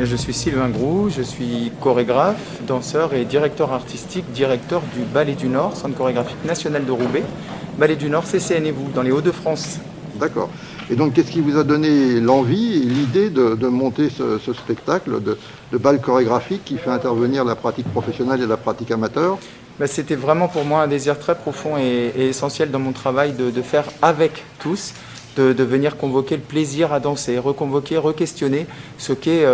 Je suis Sylvain Groux, je suis chorégraphe, danseur et directeur artistique, directeur du Ballet du Nord, Centre chorégraphique national de Roubaix. Ballet du Nord, CCN et vous, dans les Hauts-de-France. D'accord. Et donc, qu'est-ce qui vous a donné l'envie et l'idée de monter ce spectacle de bal chorégraphique qui fait intervenir la pratique professionnelle et la pratique amateur? C'était vraiment pour moi un désir très profond et essentiel dans mon travail de faire avec tous, de venir convoquer le plaisir à danser, reconvoquer, re-questionner ce qu'est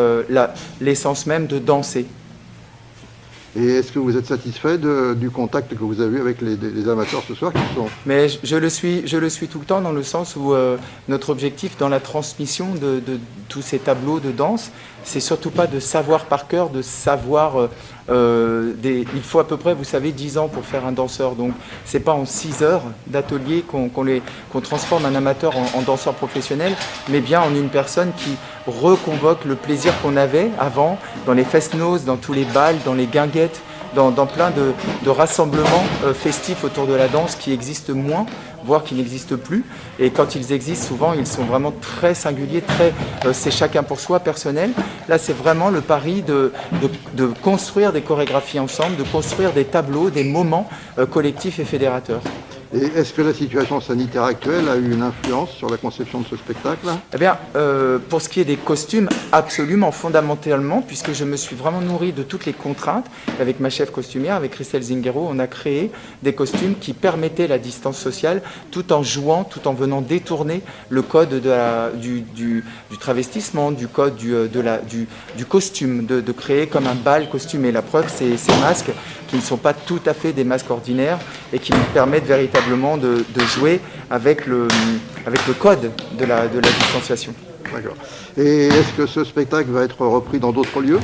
l'essence même de danser. Et est-ce que vous êtes satisfait du contact que vous avez eu avec les amateurs ce soir qui sont... Mais je le suis tout le temps dans le sens où notre objectif dans la transmission de tous ces tableaux de danse, c'est surtout pas de savoir par cœur, de savoir... il faut à peu près, vous savez, 10 ans pour faire un danseur. Donc c'est pas en 6 heures d'atelier qu'on transforme un amateur en danseur professionnel, mais bien en une personne qui reconvoque le plaisir qu'on avait avant dans les fest-noz, dans tous les bals, dans les guinguettes, dans plein de rassemblements festifs autour de la danse qui existent moins, voire qui n'existent plus. Et quand ils existent, souvent, ils sont vraiment très singuliers, c'est chacun pour soi, personnel. Là, c'est vraiment le pari de construire des chorégraphies ensemble, de construire des tableaux, des moments collectifs et fédérateurs. Et est-ce que la situation sanitaire actuelle a eu une influence sur la conception de ce spectacle? Eh bien, pour ce qui est des costumes, absolument, fondamentalement, puisque je me suis vraiment nourri de toutes les contraintes. Avec ma chef costumière, avec Christelle Zingero, on a créé des costumes qui permettaient la distance sociale, tout en jouant, tout en venant détourner le code du travestissement, du code du costume, de créer comme un bal costumé. La preuve, c'est ces masques qui ne sont pas tout à fait des masques ordinaires et qui nous permettent véritablement de jouer avec le code de la distanciation. D'accord. Et est-ce que ce spectacle va être repris dans d'autres lieux?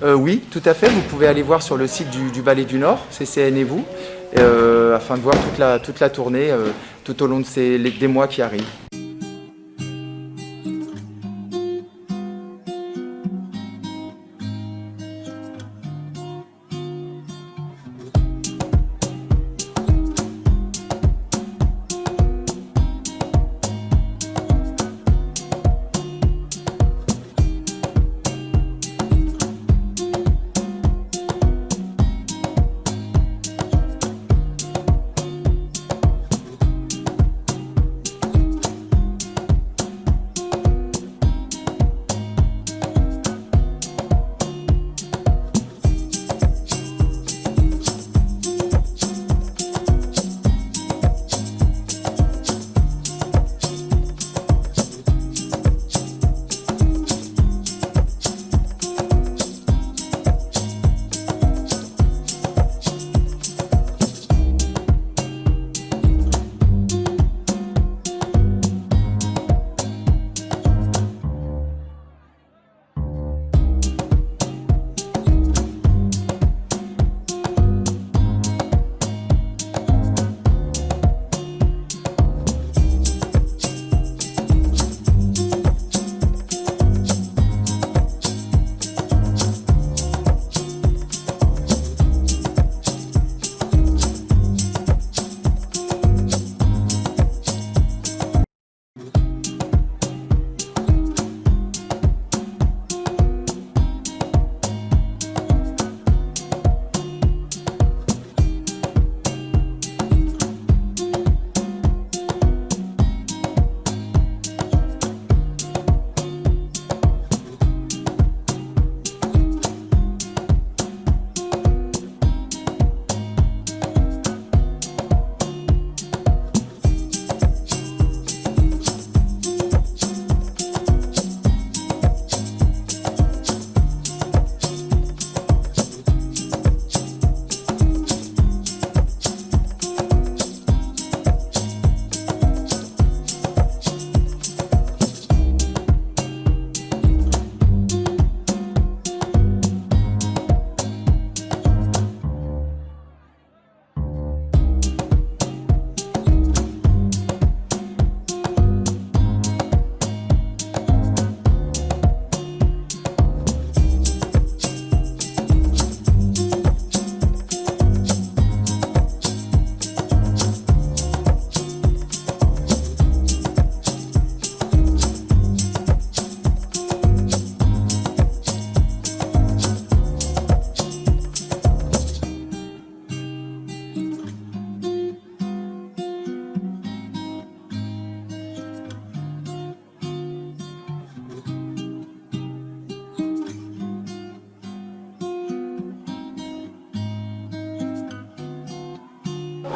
Oui, tout à fait. Vous pouvez aller voir sur le site du Ballet du Nord, CCN et vous, afin de voir toute la tournée tout au long des mois qui arrivent.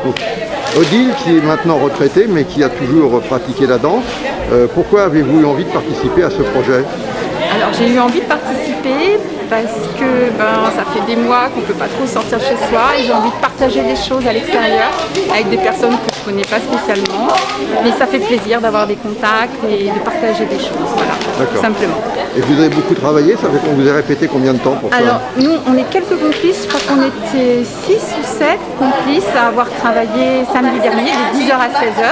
beaucoup. Odile, qui est maintenant retraitée, mais qui a toujours pratiqué la danse, pourquoi avez-vous eu envie de participer à ce projet? Alors j'ai eu envie de participer parce que ça fait des mois qu'on ne peut pas trop sortir chez soi et j'ai envie de partager des choses à l'extérieur avec des personnes que je ne connais pas spécialement. Mais ça fait plaisir d'avoir des contacts et de partager des choses, voilà, tout simplement. Et vous avez beaucoup travaillé, ça fait qu'on vous a répété combien de temps pour ça? Alors nous, on est quelques complices, je crois qu'on était 6 ou 7 complices à avoir travaillé samedi dernier de 10h à 16h.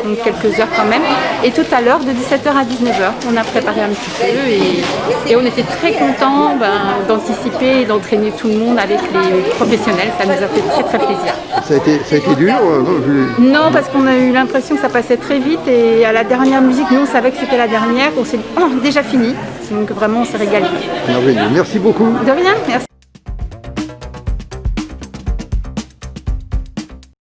Donc quelques heures quand même, et tout à l'heure de 17h à 19h, on a préparé un petit peu et on était très contents d'anticiper et d'entraîner tout le monde avec les professionnels, ça nous a fait très très plaisir. Ça a été dur? Non, parce qu'on a eu l'impression que ça passait très vite et à la dernière musique, nous on savait que c'était la dernière, on s'est dit, oh, déjà fini, donc vraiment on s'est régalé. Merveilleux, merci beaucoup. De rien, merci.